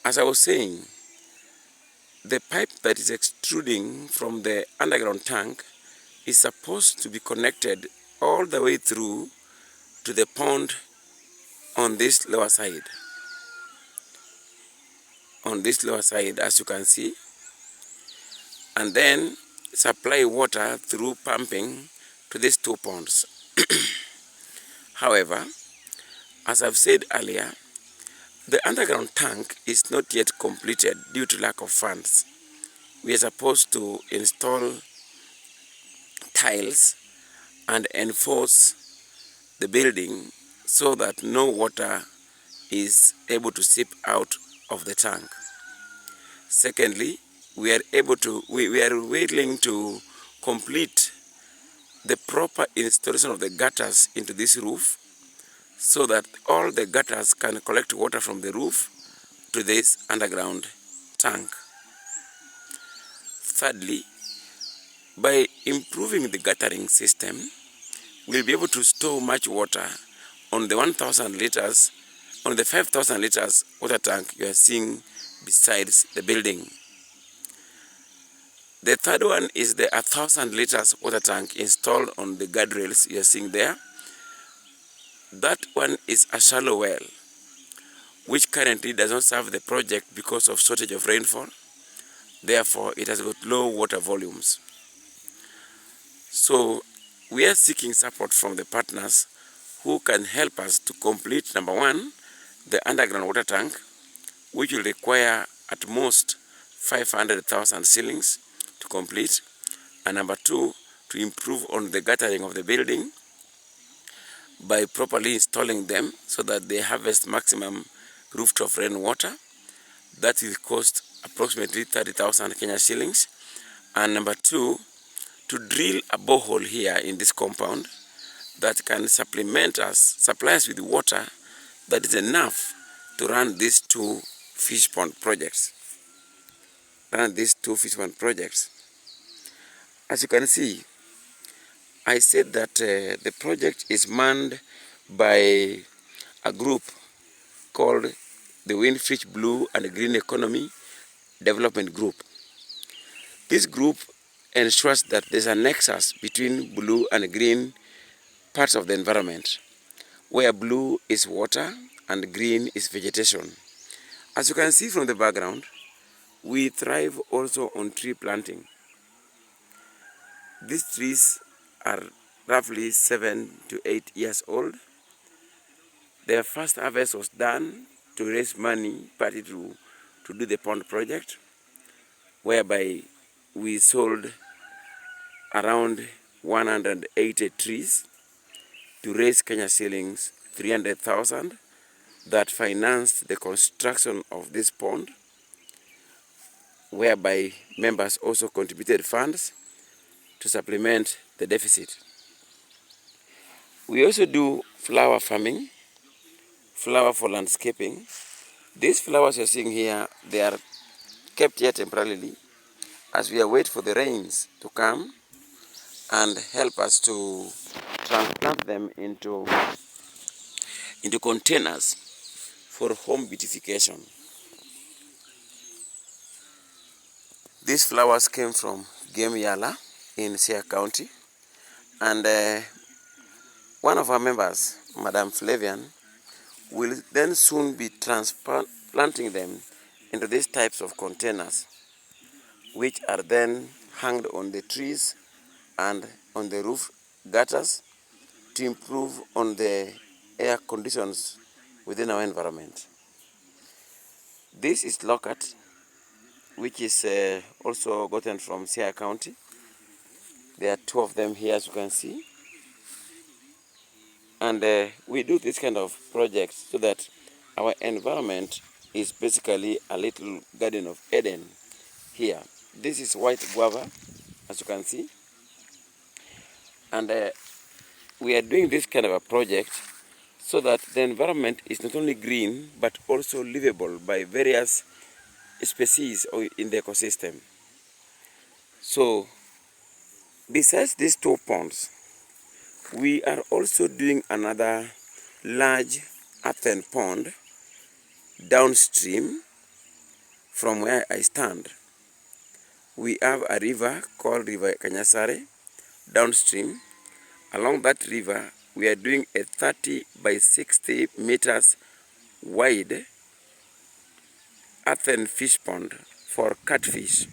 As I was saying, the pipe that is extruding from the underground tank is supposed to be connected all the way through to the pond on this lower side. On this lower side, as you can see, and then supply water through pumping to these two ponds. However, as I've said earlier, the underground tank is not yet completed due to lack of funds. We are supposed to install tiles and enforce the building so that no water is able to seep out of the tank. Secondly, we are willing to complete the proper installation of the gutters into this roof so that all the gutters can collect water from the roof to this underground tank. Thirdly, by improving the guttering system, we'll be able to store much water on the 1,000 liters, on the 5,000 liters water tank you are seeing besides the building. The third one is the 1,000 liters water tank installed on the guardrails you are seeing there. That one is a shallow well, which currently does not serve the project because of shortage of rainfall. Therefore, it has got low water volumes. So, we are seeking support from the partners who can help us to complete, number one, the underground water tank, which will require at most 500,000 shillings to complete, and number two, to improve on the guttering of the building by properly installing them so that they harvest maximum rooftop rainwater. That will cost approximately 30,000 Kenya shillings. And number two, to drill a borehole here in this compound that can supply us with water that is enough to run these two fish pond projects. As you can see, I said that the project is manned by a group called the Windfish Blue and Green Economy Development Group. This group ensures that there's a nexus between blue and green parts of the environment, where blue is water and green is vegetation. As you can see from the background, we thrive also on tree planting. These trees are roughly 7 to 8 years old. Their first harvest was done to raise money, partly to do the pond project, whereby we sold around 180 trees to raise Kenya shillings 300,000 that financed the construction of this pond, whereby members also contributed funds to supplement the deficit. We also do flower farming, flower for landscaping. These flowers you're seeing here, they are kept here temporarily as we await for the rains to come and help us to transplant them into containers for home beautification. These flowers came from Game Yala in Siaya County, and one of our members, Madam Flavian, will then soon be transplanting them into these types of containers, which are then hung on the trees and on the roof gutters to improve on the air conditions within our environment. This is locust, which is also gotten from Siaya County. There are two of them here, as you can see. And we do this kind of projects so that our environment is basically a little Garden of Eden here. This is white guava, as you can see. And we are doing this kind of a project so that the environment is not only green, but also livable by various species in the ecosystem. So, besides these two ponds, we are also doing another large earthen pond downstream from where I stand, we have a river called River Kanyasare downstream. Along that river, we are doing a 30 by 60 meters wide earthen fish pond for catfish.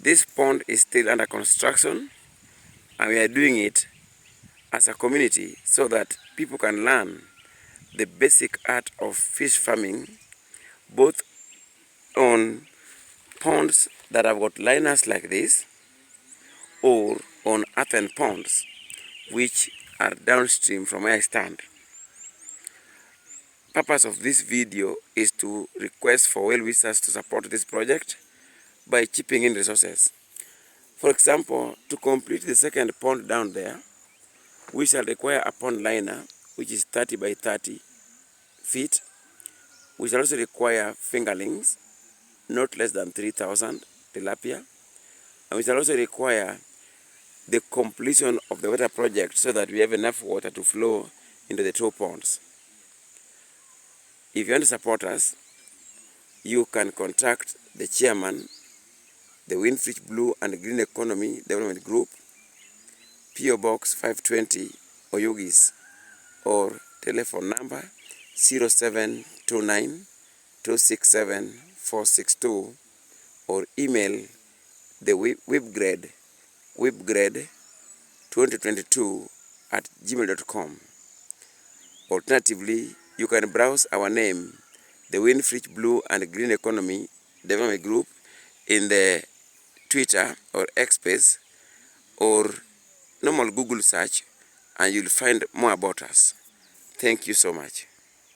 This pond is still under construction, and we are doing it as a community so that people can learn the basic art of fish farming, both on ponds that have got liners like this or on earthen ponds which are downstream from where I stand. Purpose of this video is to request for well-wishers to support this project by chipping in resources. For example, to complete the second pond down there, we shall require a pond liner which is 30 by 30 feet. We shall also require fingerlings, not less than 3,000 tilapia. And we shall also require the completion of the water project so that we have enough water to flow into the 2 ponds. If you want to support us, you can contact the chairman, the Winfrich Blue and Green Economy Development Group, PO Box 520, Oyugis, or telephone number 0729 267 462, or email the whipgrade2022@gmail.com. Alternatively, you can browse our name, the Winfrich Blue and Green Economy Development Group, in the Twitter or X space or normal Google search, and you'll find more about us. Thank you so much.